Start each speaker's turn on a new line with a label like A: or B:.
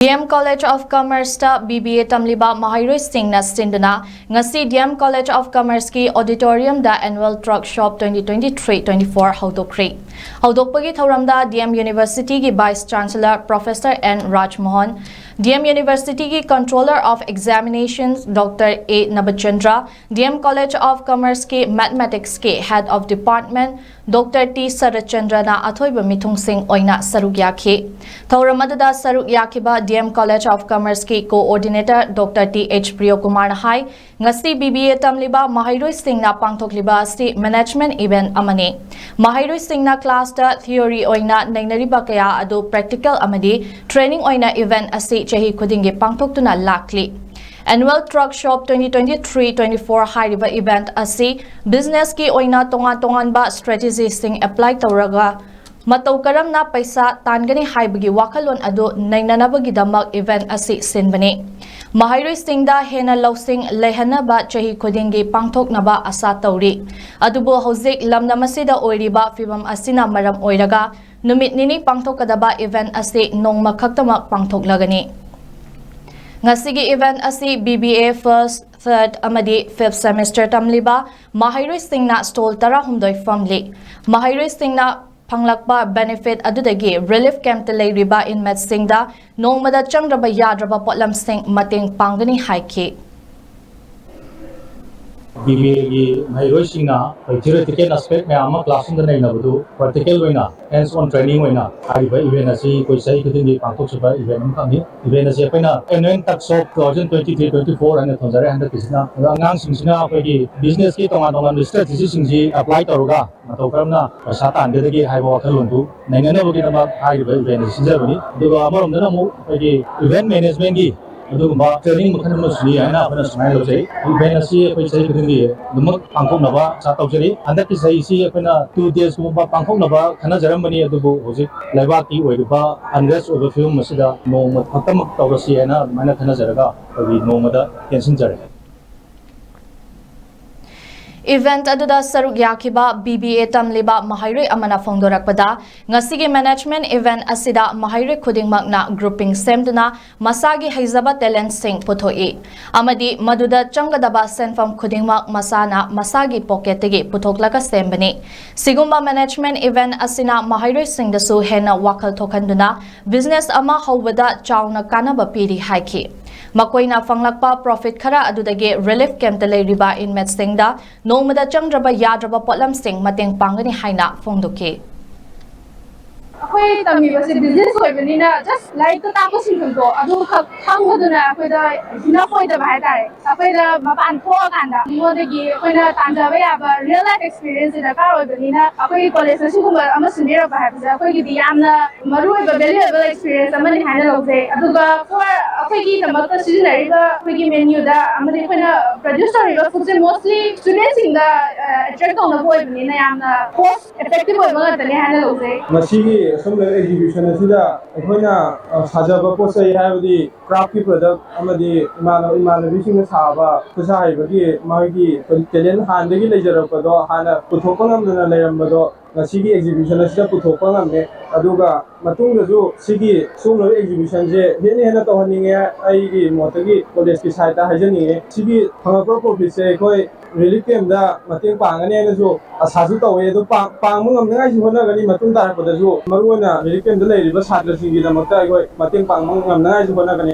A: DM College of Commerce ta BBA tamliba mahairoi singna sinduna ngasi DM College of Commerce ki auditorium da annual truck shop 2023-24 haudokpagi thauramda DM University ki Vice Chancellor Professor N Rajmohan, DM University ki Controller of Examinations Dr. A Nabachandra, DM College of Commerce ki Mathematics ki Head of Department Dr. T Sarachandra na athoiba mithung sing oina saruk yakhi. Thauramada saruk yakhiba DM College of Commerce ki Coordinator Dr. T.H. Priyokumar na hai ngasi BBA tamliba mahairoi singna pangthokliba asi management event amani. Mahairoi singna class ta theory oina nainariba kaya adu practical amadi training oina event asi chahi khudingi pangthoktuna lakli. Annual Truck Shop 2023-24 hairiba event asi business ki oina tongan ba strategy sing apply tawraga matau karamna paisa tangani haibagi wakalon adu nainanabagi damak event asi sinbani. Mahairoi singda hena lausing lehanaba chahi khudingi pangthoknaba asa tawri. Adubo hauzik lamnamasida oiriba fibam asina maram oiraga numit nini pangthokadaba event asi nongma khaktamak pangthoklagani. Ngasigi event asi BBA first, third amadi fifth semester tamliba mahairoi singna stall tara humdoi famli. Mahairoi singna panglakpa benefit adudagi relief camp leiriba in med singda nongmada changraba yadraba potlam sing mating pangani haiki.
B: BBA की माहिरोई सिंगना theoretical aspect में आमा classroom दा नहीं नबदु practical Vaina hands on training Vaina आरिबा event असी कोई सही कुदिंगी पांथोक सुबा event हम कामी event असी अपना annual truck shop 2023-24 अने थोंजारे हंदा किसना अंगांग सिंगना कोई business की तोंगा strategy सिंगजी apply तरोगा मतलब करना साता अंदर दगी हाइबा वाखलोंदु नैंगना बगी तमा आरिबा event सिंजाबनी दुगा अमरमदना मु कोई event management की अदुगुम्बा ट्रेनिंग मखन मसुनी है ना अपना समाय लोजे इवेंट असी कोई सही करेंगे दुमक पांखोक नबा चातौजरी अंदर की सही सी अपना 2 days गुम्बा पांखोक नबा खना जरमबनी अदुबो होजे लाइबा की ओइबा अनरेस्ट ओइबा फिल्म मसिदा नोम खतम तौरसी है ना माने खना जरगा अबि नोमदा टेंशन जरे
A: Event aduda saruk yakiba BBA tamliba mahairoi amana phongdorakpada ngasigi management event asida mahairoi khudingmakna grouping semduna masagi haizaba talent sing puthoi amadi maduda changadaba senfam khudingmak masana masagi pocket tegi puthoklaga sembani sigumba management event asina mahairoi singdasu hena wakal thokhanduna business ama howbada chawna kanaba piri haiki makoina fanglakpa profit khara adudagi relief camp leiriba in med singda nongmada changraba yadraba potlam sing mateng pangani haina phongdoki
C: अखोई तमी बसे business होइबनिना just like तो ताको Cinthol अदु खंगदुना अखोइदा हिना फोइदा भाइतारे अखोइदा मपान थोगान्दा मोदगी अखोइना तान्जाबे अब real life experience इदा का होइबनिना अखोइ college सिगुमा अमा सिनेर भाइबजा अखोइगी दि यामना मरुइबा वैल्युएबल एक्सपीरियंस अमनि हाइना लौजे अदुगा फॉर अखोइगी तमक सिजनरिबा अखोइगी मेन्यू दा अमनि अखोइना प्रोड्यूस तरिबा फुडसे mostly students in the attract on the होइबनिना यामना कोस्ट इफेक्टिव होइबा तने हाइना लौजे
D: मसीगी some exhibition asida akhona sajaba posai haibadi craft ki product amadi imanabi sing saba kusa haibagi magi talent handagi leijarapado hana puthokon amna layambado ngasigi exhibition asida puthokon amne aduga matungdaju sigi sumlo exhibition je hene hena to haninge ai gi motagi college ki side ta hajani sigi phangapro profit se koi relief camp da mating pangane na jo asasu tawe do pangmung amna ai hona gani matung tar padaju maruana relief camp da leiriba chhatra singi da makta ai koi mating pangmung amna ai hona gani